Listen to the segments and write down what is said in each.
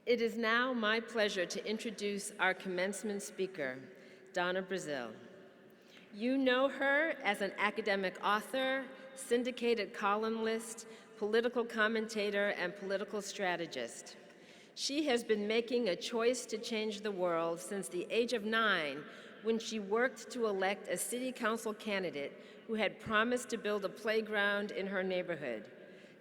It is now my pleasure to introduce our commencement speaker, Donna Brazile. You know her as an academic author, syndicated columnist, political commentator, and political strategist. She has been making a choice to change the world since the age of 9, when she worked to elect a city council candidate who had promised to build a playground in her neighborhood.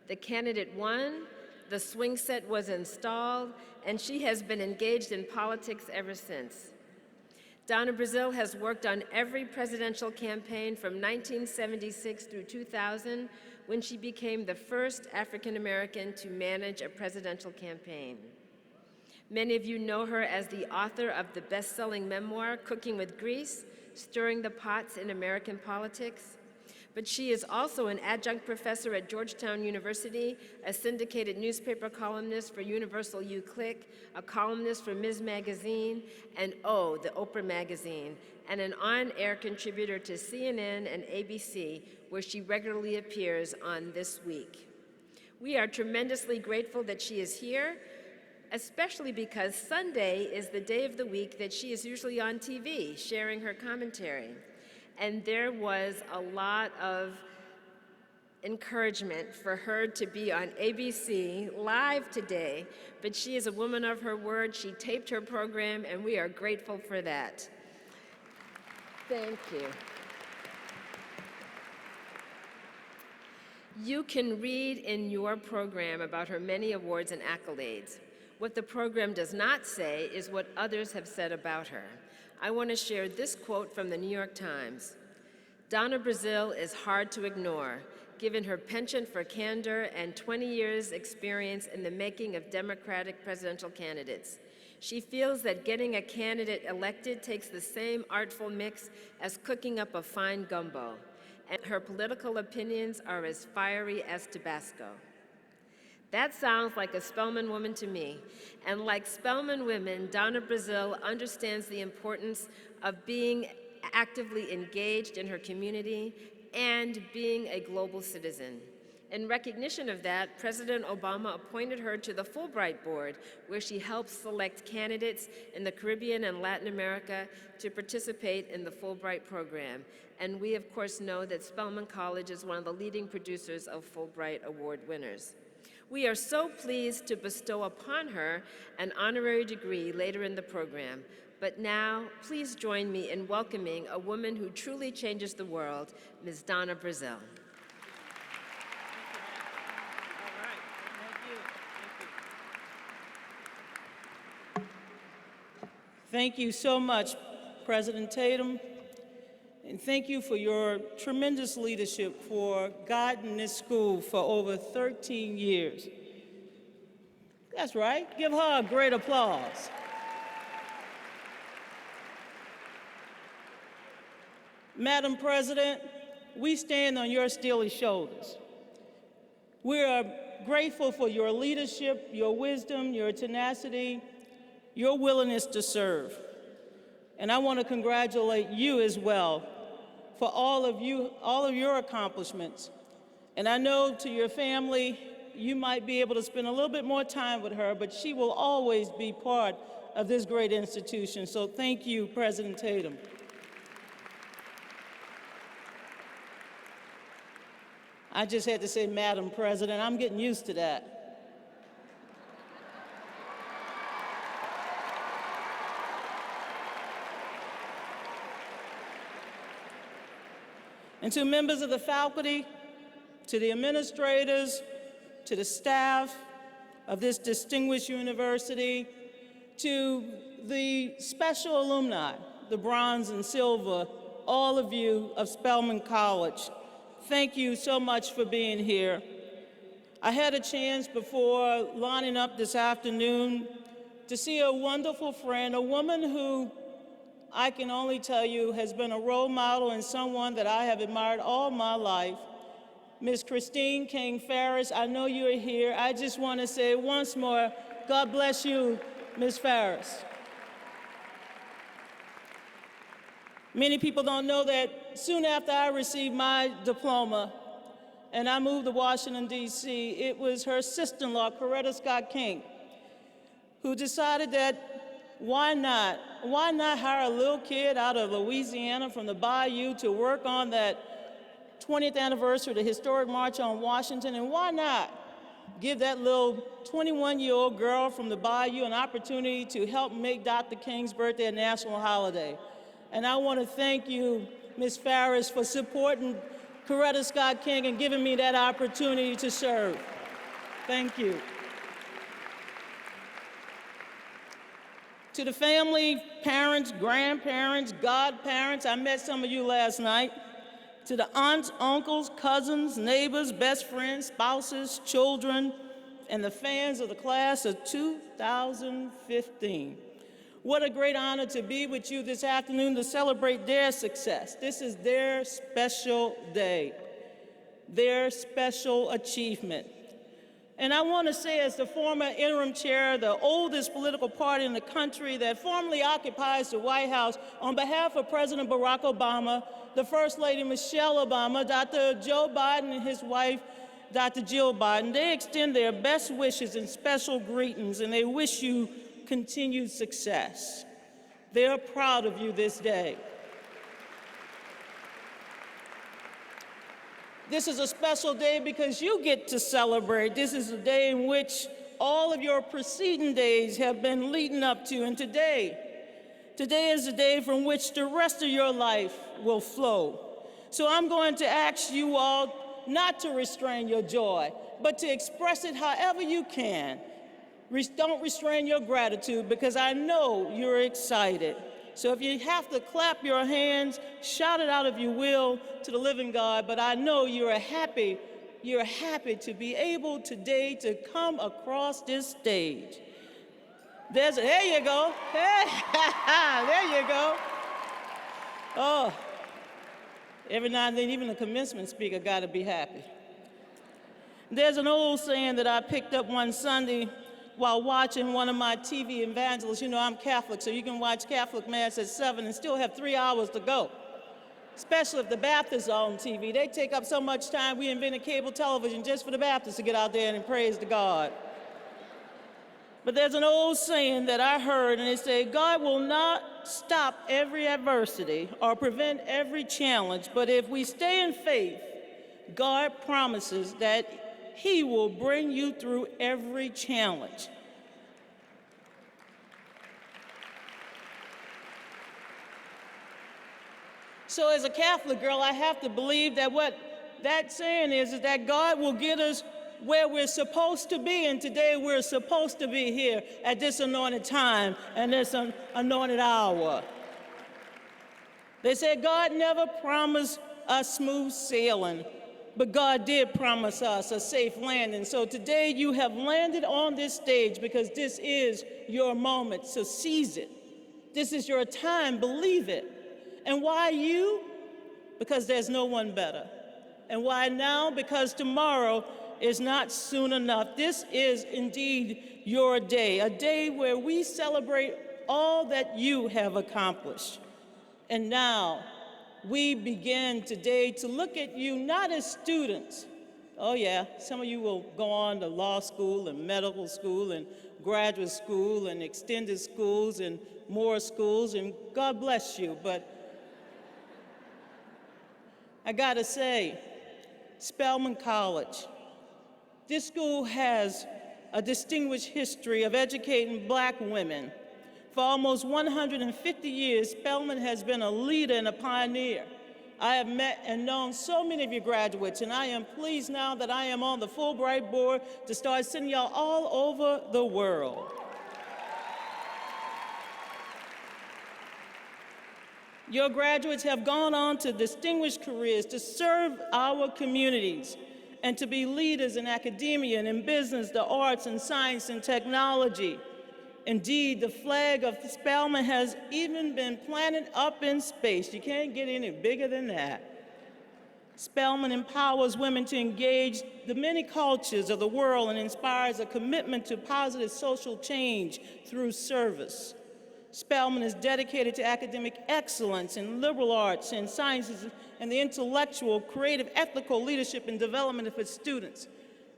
The candidate won, the swing set was installed, and she has been engaged in politics ever since. Donna Brazile has worked on every presidential campaign from 1976 through 2000, when she became the first African American to manage a presidential campaign. Many of you know her as the author of the best-selling memoir, Cooking with Grease, Stirring the Pots in American Politics. But she is also an adjunct professor at Georgetown University, a syndicated newspaper columnist for Universal UClick, a columnist for Ms. Magazine, and the Oprah Magazine, and an on-air contributor to CNN and ABC, where she regularly appears on This Week. We are tremendously grateful that she is here, especially because Sunday is the day of the week that she is usually on TV, sharing her commentary. And there was a lot of encouragement for her to be on ABC live today, but she is a woman of her word. She taped her program, and we are grateful for that. Thank you. You can read in your program about her many awards and accolades. What the program does not say is what others have said about her. I want to share this quote from the New York Times. Donna Brazile is hard to ignore, given her penchant for candor and 20 years' experience in the making of Democratic presidential candidates. She feels that getting a candidate elected takes the same artful mix as cooking up a fine gumbo, and her political opinions are as fiery as Tabasco. That sounds like a Spelman woman to me. And like Spelman women, Donna Brazile understands the importance of being actively engaged in her community and being a global citizen. In recognition of that, President Obama appointed her to the Fulbright Board, where she helps select candidates in the Caribbean and Latin America to participate in the Fulbright program. And we, of course, know that Spelman College is one of the leading producers of Fulbright Award winners. We are so pleased to bestow upon her an honorary degree later in the program. But now, please join me in welcoming a woman who truly changes the world, Ms. Donna Brazile. Thank you so much, President Tatum, and thank you for your tremendous leadership for guiding this school for over 13 years. That's right, give her a great applause. Madam President, we stand on your steely shoulders. We are grateful for your leadership, your wisdom, your tenacity, your willingness to serve. And I want to congratulate you as well for all of your accomplishments. And I know to your family, you might be able to spend a little bit more time with her, but she will always be part of this great institution. So thank you, President Tatum. I just had to say, Madam President, I'm getting used to that. And to members of the faculty, to the administrators, to the staff of this distinguished university, to the special alumni, the bronze and silver, all of you of Spelman College, thank you so much for being here. I had a chance before lining up this afternoon to see a wonderful friend, a woman who I can only tell you has been a role model and someone that I have admired all my life. Ms. Christine King Farris, I know you're here. I just want to say once more, God bless you, Ms. Farris. Many people don't know that soon after I received my diploma and I moved to Washington, D.C., it was her sister-in-law, Coretta Scott King, who decided that why not? Why not hire a little kid out of Louisiana from the Bayou to work on that 20th anniversary of the historic March on Washington, and why not give that little 21-year-old girl from the Bayou an opportunity to help make Dr. King's birthday a national holiday? And I want to thank you, Ms. Farris, for supporting Coretta Scott King and giving me that opportunity to serve. Thank you. To the family, parents, grandparents, godparents, I met some of you last night. To the aunts, uncles, cousins, neighbors, best friends, spouses, children, and the fans of the class of 2015. What a great honor to be with you this afternoon to celebrate their success. This is their special day, their special achievement. And I want to say, as the former interim chair of the oldest political party in the country that formerly occupies the White House, on behalf of President Barack Obama, the First Lady Michelle Obama, Dr. Joe Biden and his wife, Dr. Jill Biden, they extend their best wishes and special greetings, and they wish you continued success. They are proud of you this day. This is a special day because you get to celebrate. This is a day in which all of your preceding days have been leading up to, and today is the day from which the rest of your life will flow. So I'm going to ask you all not to restrain your joy, but to express it however you can. Don't restrain your gratitude, because I know you're excited. So if you have to clap your hands, shout it out if you will to the living God, but I know you're happy to be able today to come across this stage. There you go. Hey, there you go. Oh, every now and then, even the commencement speaker got to be happy. There's an old saying that I picked up one Sunday while watching one of my TV evangelists. You know, I'm Catholic, so you can watch Catholic Mass at 7 and still have 3 hours to go, especially if the Baptists are on TV. They take up so much time, we invented cable television just for the Baptists to get out there and praise to God. But there's an old saying that I heard, and it said, God will not stop every adversity or prevent every challenge, but if we stay in faith, God promises that He will bring you through every challenge. So as a Catholic girl, I have to believe that what that saying is that God will get us where we're supposed to be, and today we're supposed to be here at this anointed time and this anointed hour. They said God never promised us smooth sailing, but God did promise us a safe landing. So today you have landed on this stage because this is your moment, so seize it. This is your time, believe it. And why you? Because there's no one better. And why now? Because tomorrow is not soon enough. This is indeed your day, a day where we celebrate all that you have accomplished. And now, we begin today to look at you not as students. Oh yeah, some of you will go on to law school and medical school and graduate school and extended schools and more schools, and God bless you. But I gotta say, Spelman College, this school has a distinguished history of educating Black women. For almost 150 years, Spelman has been a leader and a pioneer. I have met and known so many of your graduates, and I am pleased now that I am on the Fulbright board to start sending y'all all over the world. Your graduates have gone on to distinguished careers to serve our communities and to be leaders in academia and in business, the arts and science and technology. Indeed, the flag of Spelman has even been planted up in space. You can't get any bigger than that. Spelman empowers women to engage the many cultures of the world and inspires a commitment to positive social change through service. Spelman is dedicated to academic excellence in liberal arts and sciences and the intellectual, creative, ethical leadership and development of its students.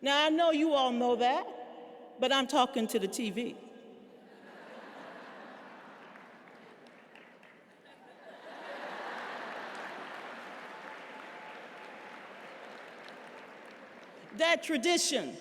Now, I know you all know that, but I'm talking to the TV. That tradition,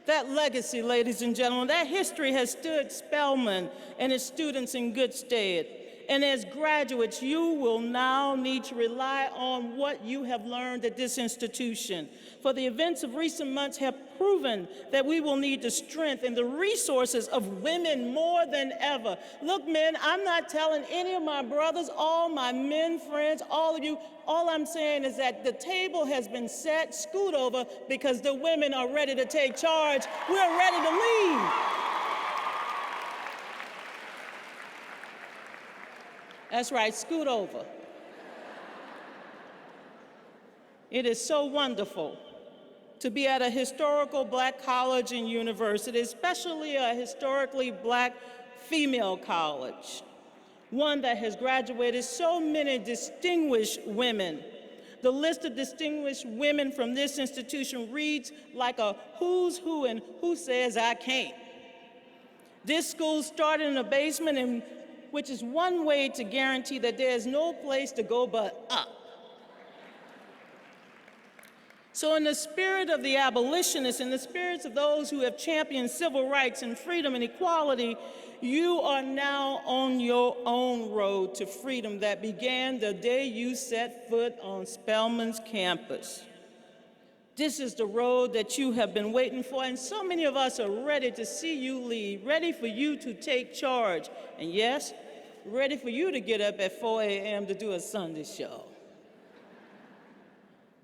that legacy, ladies and gentlemen, that history has stood Spelman and its students in good stead. And as graduates, you will now need to rely on what you have learned at this institution. For the events of recent months have proven that we will need the strength and the resources of women more than ever. Look, men, I'm not telling any of my brothers, all my men friends, all of you, all I'm saying is that the table has been set, scoot over, because the women are ready to take charge. We're ready to lead. That's right, scoot over. It is so wonderful to be at a historical Black college and university, especially a historically Black female college, one that has graduated so many distinguished women. The list of distinguished women from this institution reads like a who's who and who says I can't. This school started in a basement, and which is one way to guarantee that there is no place to go but up. So in the spirit of the abolitionists, in the spirits of those who have championed civil rights and freedom and equality, you are now on your own road to freedom that began the day you set foot on Spelman's campus. This is the road that you have been waiting for, and so many of us are ready to see you lead, ready for you to take charge, and yes, ready for you to get up at 4 a.m. to do a Sunday show.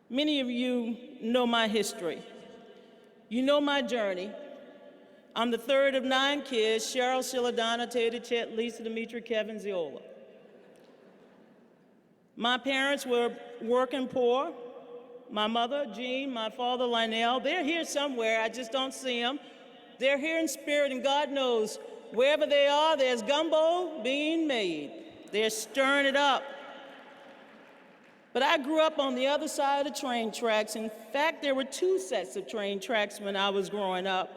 Many of you know my history. You know my journey. I'm the third of 9 kids: Cheryl, Sheila, Donna, Tater, Chet, Lisa, Demetri, Kevin, Ziola. My parents were working poor. My mother, Jean, my father, Lionel, they're here somewhere, I just don't see them. They're here in spirit, and God knows, wherever they are, there's gumbo being made. They're stirring it up. But I grew up on the other side of the train tracks. In fact, there were 2 sets of train tracks when I was growing up.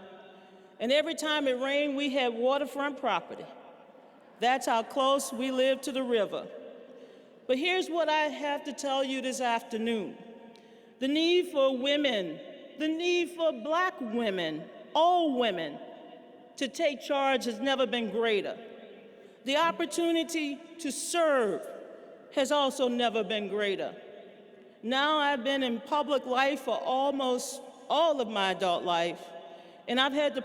And every time it rained, we had waterfront property. That's how close we lived to the river. But here's what I have to tell you this afternoon. The need for women, the need for Black women, all women, to take charge has never been greater. The opportunity to serve has also never been greater. Now I've been in public life for almost all of my adult life, and I've had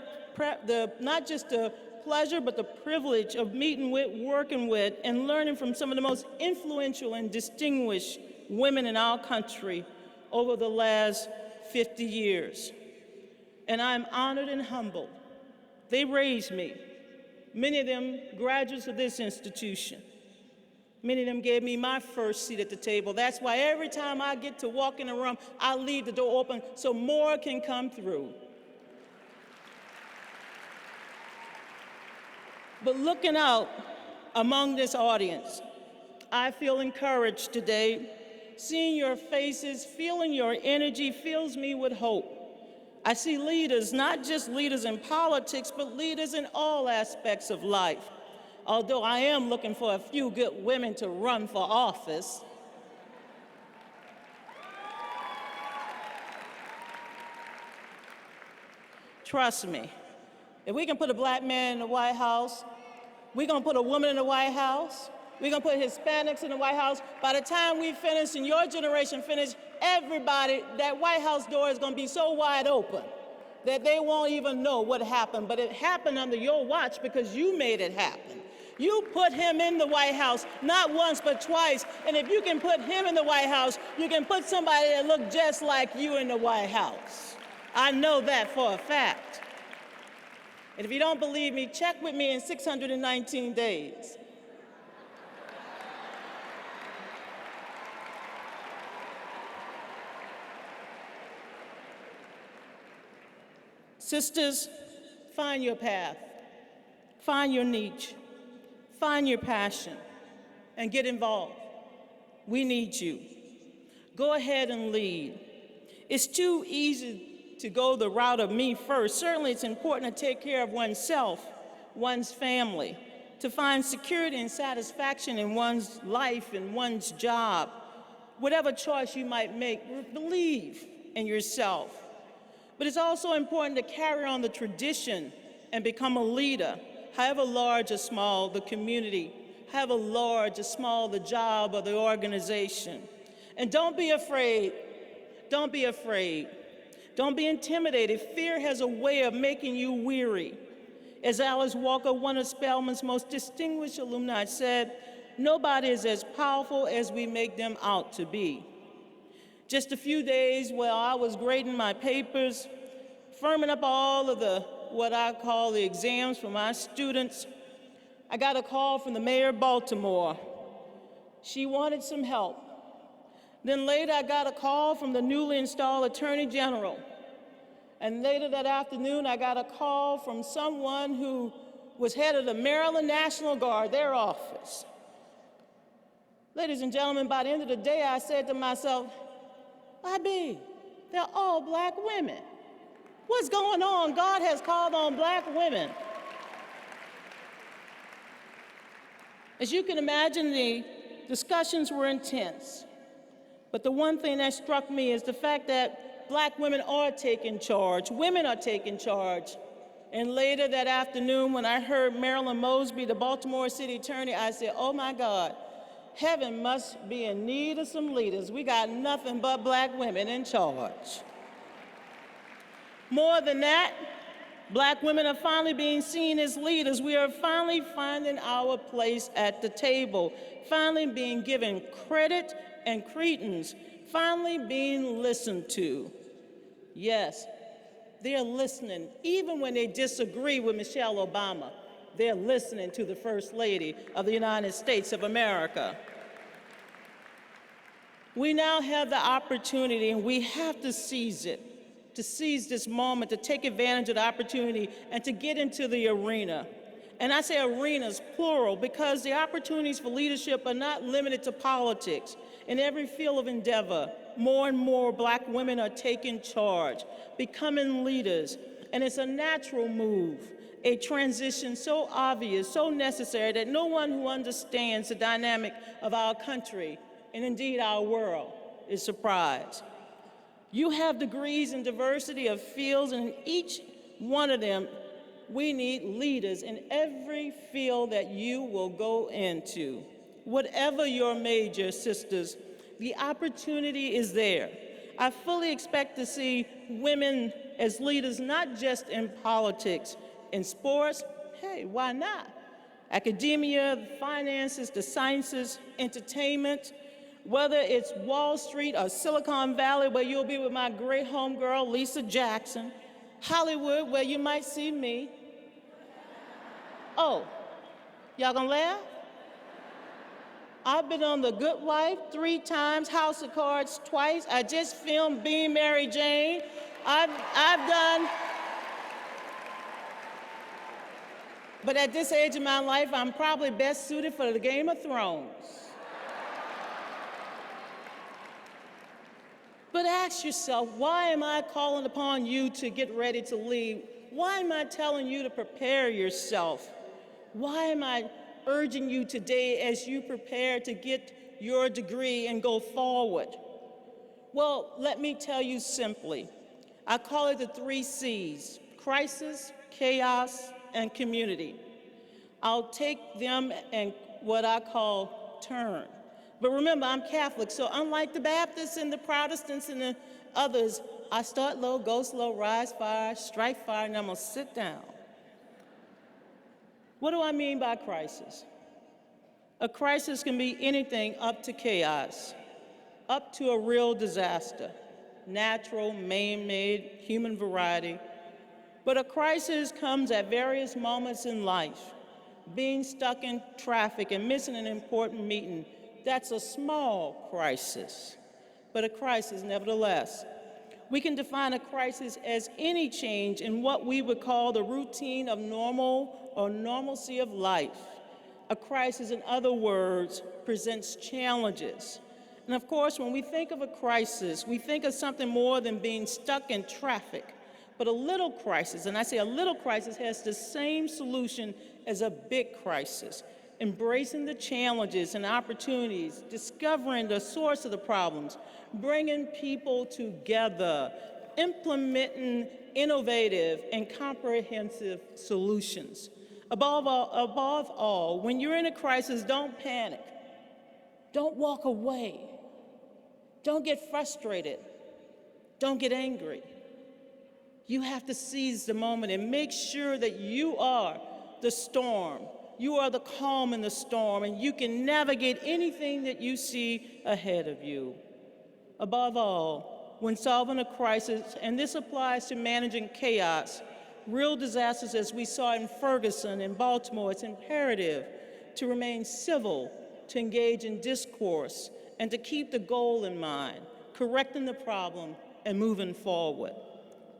not just the pleasure, but the privilege of meeting with, working with, and learning from some of the most influential and distinguished women in our country over the last 50 years. And I'm honored and humbled. They raised me. Many of them graduates of this institution. Many of them gave me my first seat at the table. That's why every time I get to walk in a room, I leave the door open so more can come through. But looking out among this audience, I feel encouraged today. Seeing your faces, feeling your energy fills me with hope. I see leaders, not just leaders in politics, but leaders in all aspects of life. Although I am looking for a few good women to run for office. Trust me, if we can put a Black man in the White House, we're gonna put a woman in the White House, we're gonna put Hispanics in the White House. By the time we finish and your generation finish, everybody, that White House door is gonna be so wide open that they won't even know what happened. But it happened under your watch because you made it happen. You put him in the White House, not once, but twice. And if you can put him in the White House, you can put somebody that looks just like you in the White House. I know that for a fact. And if you don't believe me, check with me in 619 days. Sisters, find your path, find your niche, find your passion, and get involved. We need you. Go ahead and lead. It's too easy to go the route of me first. Certainly it's important to take care of oneself, one's family, to find security and satisfaction in one's life and one's job. Whatever choice you might make, believe in yourself. But it's also important to carry on the tradition and become a leader, however large or small the community, however large or small the job or the organization. And don't be afraid. Don't be afraid. Don't be intimidated. Fear has a way of making you weary. As Alice Walker, one of Spelman's most distinguished alumni, said, "Nobody is as powerful as we make them out to be." Just a few days while I was grading my papers, firming up all of what I call the exams for my students, I got a call from the mayor of Baltimore. She wanted some help. Then later I got a call from the newly installed Attorney General. And later that afternoon I got a call from someone who was head of the Maryland National Guard, their office. Ladies and gentlemen, by the end of the day I said to myself, IB, they're all black women. What's going on? God has called on black women. As you can imagine, the discussions were intense. But the one thing that struck me is the fact that black women are taking charge. Women are taking charge. And later that afternoon, when I heard Marilyn Mosby, the Baltimore City Attorney, I said, oh my God, heaven must be in need of some leaders. We got nothing but black women in charge. More than that, black women are finally being seen as leaders. We are finally finding our place at the table, finally being given credit and credence, finally being listened to. Yes, they're listening. Even when they disagree with Michelle Obama, they're listening to the First Lady of the United States of America. We now have the opportunity, and we have to seize it, to seize this moment, to take advantage of the opportunity, and to get into the arena. And I say arenas, plural, because the opportunities for leadership are not limited to politics. In every field of endeavor, more and more black women are taking charge, becoming leaders, and it's a natural move, a transition so obvious, so necessary that no one who understands the dynamic of our country, and indeed our world, is surprised. You have degrees in diversity of fields, and in each one of them, we need leaders in every field that you will go into. Whatever your major, sisters, the opportunity is there. I fully expect to see women as leaders, not just in politics, in sports, hey, why not? Academia, finances, the sciences, entertainment, whether it's Wall Street or Silicon Valley, where you'll be with my great homegirl, Lisa Jackson, Hollywood, where you might see me. Oh, y'all gonna laugh? I've been on The Good Wife 3 times, House of Cards twice. I just filmed Being Mary Jane. I've done. But at this age of my life, I'm probably best suited for the Game of Thrones. But ask yourself, why am I calling upon you to get ready to lead? Why am I telling you to prepare yourself? Why am I urging you today as you prepare to get your degree and go forward? Well, let me tell you simply. I call it the 3 C's: crisis, chaos, and community. I'll take them in what I call turn. But remember, I'm Catholic, so unlike the Baptists and the Protestants and the others, I start low, go slow, rise fire, strike fire, and I'm gonna sit down. What do I mean by crisis? A crisis can be anything up to chaos, up to a real disaster, natural, man-made, human variety. But a crisis comes at various moments in life. Being stuck in traffic and missing an important meeting, that's a small crisis, but a crisis nevertheless. We can define a crisis as any change in what we would call the routine of normal or normalcy of life. A crisis, in other words, presents challenges. And of course, when we think of a crisis, we think of something more than being stuck in traffic. But a little crisis, and I say a little crisis, has the same solution as a big crisis. Embracing the challenges and opportunities, discovering the source of the problems, bringing people together, implementing innovative and comprehensive solutions. Above all, when you're in a crisis, don't panic. Don't walk away. Don't get frustrated. Don't get angry. You have to seize the moment and make sure that you are the storm. You are the calm in the storm, and you can navigate anything that you see ahead of you. Above all, when solving a crisis, and this applies to managing chaos, real disasters as we saw in Ferguson and Baltimore, it's imperative to remain civil, to engage in discourse, and to keep the goal in mind, correcting the problem and moving forward.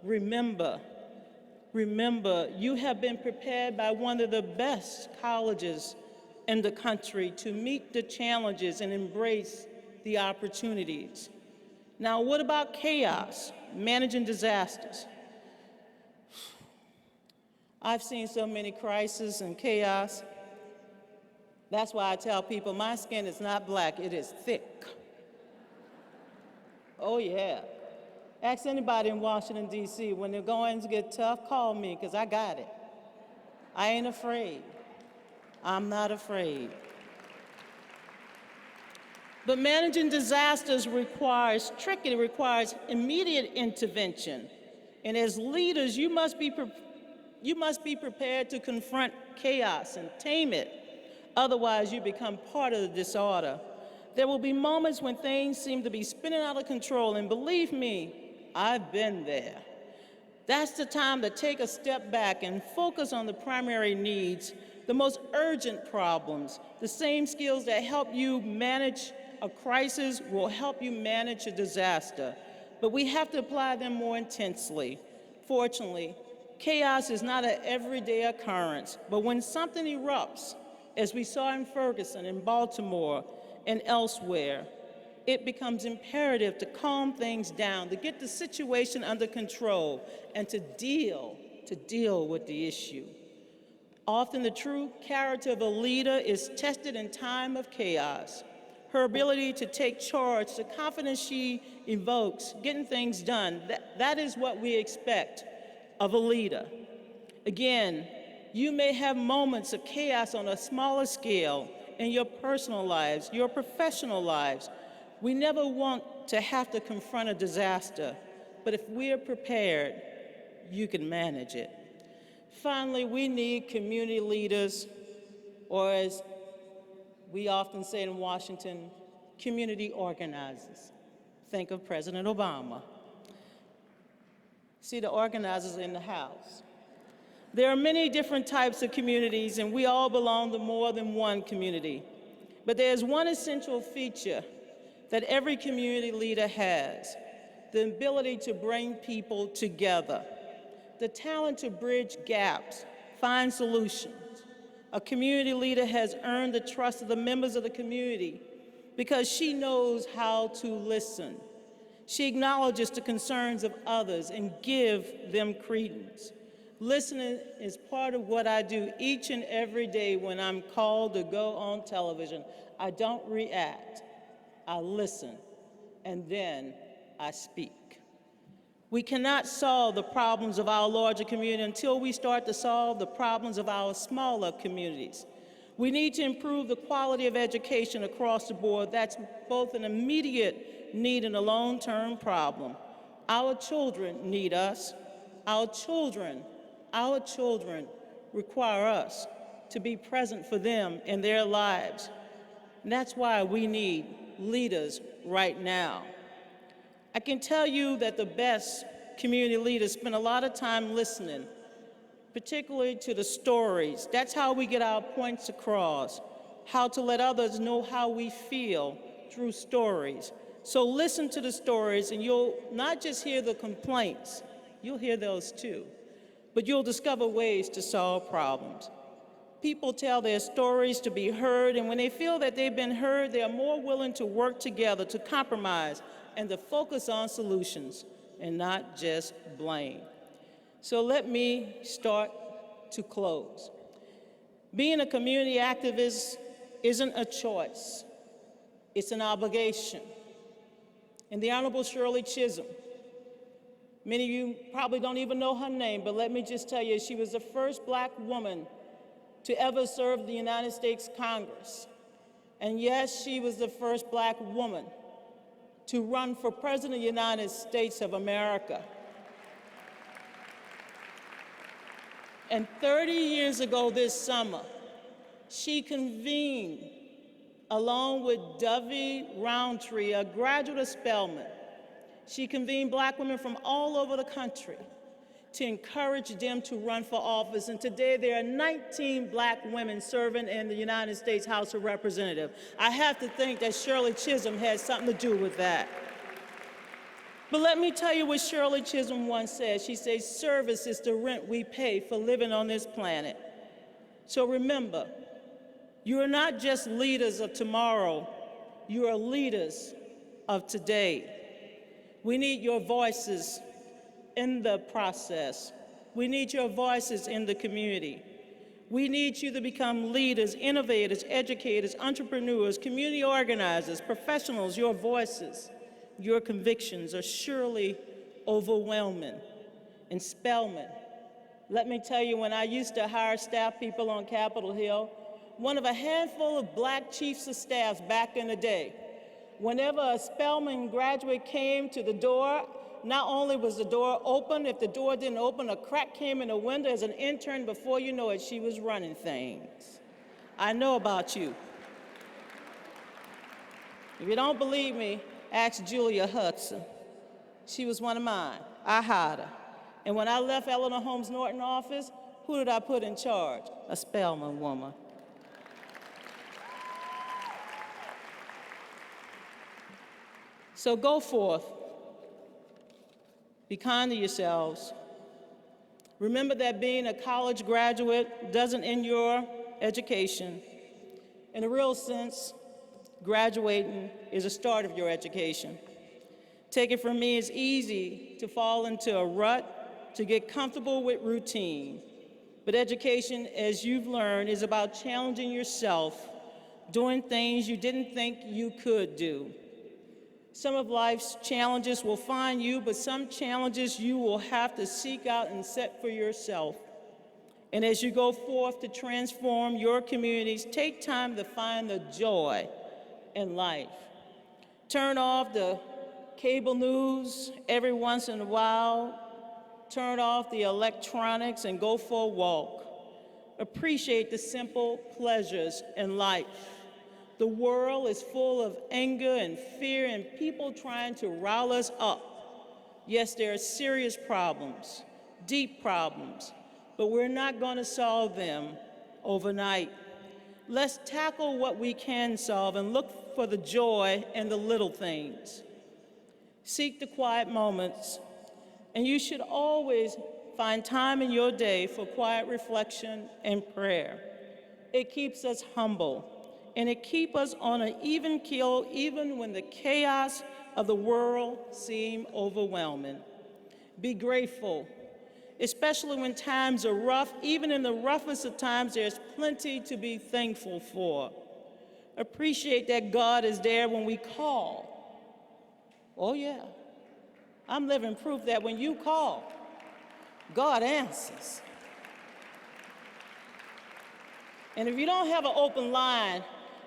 Remember, you have been prepared by one of the best colleges in the country to meet the challenges and embrace the opportunities. Now, what about chaos, managing disasters? I've seen so many crises and chaos. That's why I tell people my skin is not black, it is thick. Oh yeah. Ask anybody in Washington, D.C., when the goings get tough, call me, because I got it. I ain't afraid. I'm not afraid. But managing disasters requires tricky, it requires immediate intervention. And as leaders, you must be prepared to confront chaos and tame it. Otherwise, you become part of the disorder. There will be moments when things seem to be spinning out of control, and believe me, I've been there. That's the time to take a step back and focus on the primary needs, the most urgent problems. The same skills that help you manage a crisis will help you manage a disaster, but we have to apply them more intensely. Fortunately, chaos is not an everyday occurrence, but when something erupts, as we saw in Ferguson, in Baltimore, and elsewhere, it becomes imperative to calm things down, to get the situation under control, and to deal with the issue. Often the true character of a leader is tested in time of chaos. Her ability to take charge, the confidence she evokes, getting things done, that is what we expect of a leader. Again, you may have moments of chaos on a smaller scale in your personal lives, your professional lives. We never want to have to confront a disaster, but if we're prepared, you can manage it. Finally, we need community leaders, or as we often say in Washington, community organizers. Think of President Obama. See the organizers in the House. There are many different types of communities, and we all belong to more than one community. But there's one essential feature that every community leader has: the ability to bring people together, the talent to bridge gaps, find solutions. A community leader has earned the trust of the members of the community because she knows how to listen. She acknowledges the concerns of others and gives them credence. Listening is part of what I do each and every day when I'm called to go on television. I don't react. I listen, and then I speak. We cannot solve the problems of our larger community until we start to solve the problems of our smaller communities. We need to improve the quality of education across the board. That's both an immediate need and a long-term problem. Our children need us. Our children require us to be present for them in their lives. And that's why we need leaders right now. I can tell you that the best community leaders spend a lot of time listening, particularly to the stories. That's how we get our points across, how to let others know how we feel through stories. So listen to the stories, and you'll not just hear the complaints, you'll hear those too, but you'll discover ways to solve problems. People tell their stories to be heard, and when they feel that they've been heard, they are more willing to work together, to compromise, and to focus on solutions, and not just blame. So let me start to close. Being a community activist isn't a choice, it's an obligation. And the Honorable Shirley Chisholm, Many of you probably don't even know her name, but let me just tell you, she was the first Black woman to ever serve the United States Congress. And yes, she was the first Black woman to run for President of the United States of America. And 30 years ago this summer, she convened, along with Dovey Roundtree, a graduate of Spelman, she convened Black women from all over the country to encourage them to run for office. And today there are 19 Black women serving in the United States House of Representatives. I have to think that Shirley Chisholm had something to do with that. But let me tell you what Shirley Chisholm once said. She said, service is the rent we pay for living on this planet. So remember, you are not just leaders of tomorrow, you are leaders of today. We need your voices in the process. We need your voices in the community. We need you to become leaders, innovators, educators, entrepreneurs, community organizers, professionals. Your voices, your convictions are surely overwhelming. In Spelman, let me tell you, when I used to hire staff people on Capitol Hill, one of a handful of Black chiefs of staffs back in the day, whenever a Spelman graduate came to the door, not only was the door open, if the door didn't open, a crack came in the window. As an intern, before you know it, she was running things. I know about you. If you don't believe me, ask Julia Hudson. She was one of mine. I hired her. And when I left Eleanor Holmes Norton office, who did I put in charge? A Spelman woman. So go forth. Be kind to yourselves. Remember that being a college graduate doesn't end your education. In a real sense, graduating is the start of your education. Take it from me, it's easy to fall into a rut, to get comfortable with routine. But education, as you've learned, is about challenging yourself, doing things you didn't think you could do. Some of life's challenges will find you, but some challenges you will have to seek out and set for yourself. And as you go forth to transform your communities, take time to find the joy in life. Turn off the cable news every once in a while. Turn off the electronics and go for a walk. Appreciate the simple pleasures in life. The world is full of anger and fear and people trying to rile us up. Yes, there are serious problems, deep problems, but we're not going to solve them overnight. Let's tackle what we can solve and look for the joy in the little things. Seek the quiet moments, and you should always find time in your day for quiet reflection and prayer. It keeps us humble. And it keeps us on an even keel even when the chaos of the world seems overwhelming. Be grateful, especially when times are rough. Even in the roughest of times, there's plenty to be thankful for. Appreciate that God is there when we call. Oh yeah, I'm living proof that when you call, God answers. And if you don't have an open line,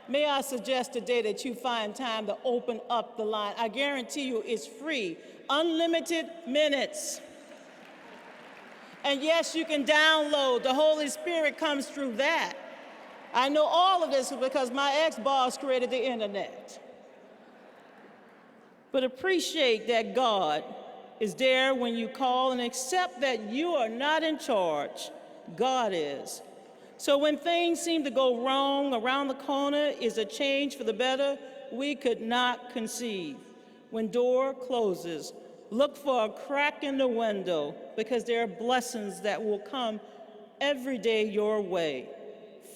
may I suggest today that you find time to open up the line. I guarantee you it's free, unlimited minutes. And yes, you can download. The Holy Spirit comes through that. I know all of this because my ex-boss created the internet. But appreciate that God is there when you call and accept that you are not in charge. God is. So when things seem to go wrong, around the corner is a change for the better we could not conceive. When door closes, look for a crack in the window because there are blessings that will come every day your way.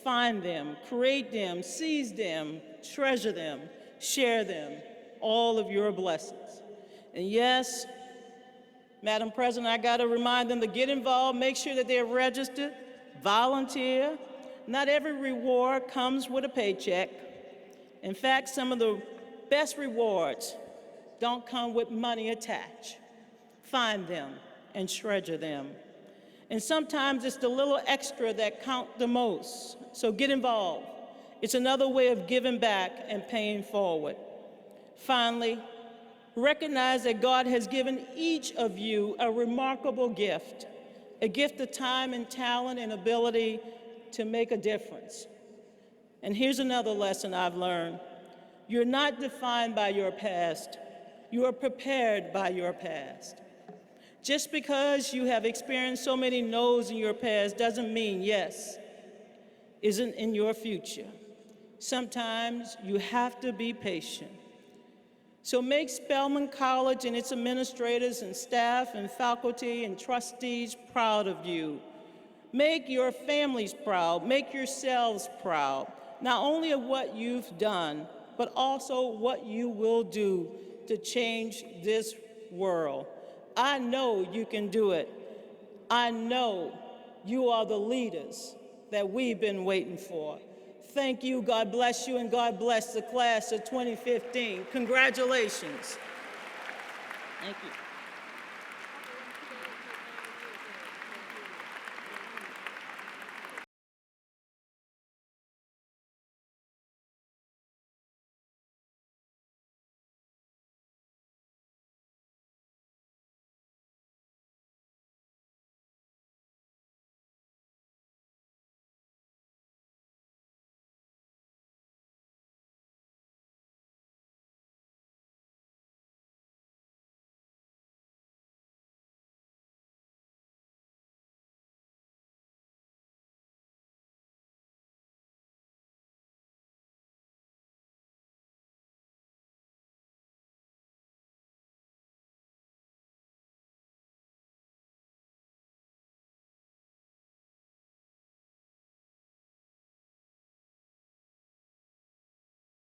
Find them, create them, seize them, treasure them, share them, all of your blessings. And yes, Madam President, I got to remind them to get involved, make sure that they're registered, volunteer. Not every reward comes with a paycheck. In fact, some of the best rewards don't come with money attached. find them, and treasure them. And sometimes it's the little extra that count the most. So get involved. It's another way of giving back and paying forward. Finally, recognize that God has given each of you a remarkable gift, a gift of time and talent and ability to make a difference. And here's another lesson I've learned. You're not defined by your past. You are prepared by your past. Just because you have experienced so many no's in your past doesn't mean yes isn't in your future. Sometimes you have to be patient. So make Spelman College and its administrators and staff and faculty and trustees proud of you. Make your families proud. Make yourselves proud, not only of what you've done, but also what you will do to change this world. I know you can do it. I know you are the leaders that we've been waiting for. Thank you, God bless you, and God bless the class of 2015. Congratulations. Thank you.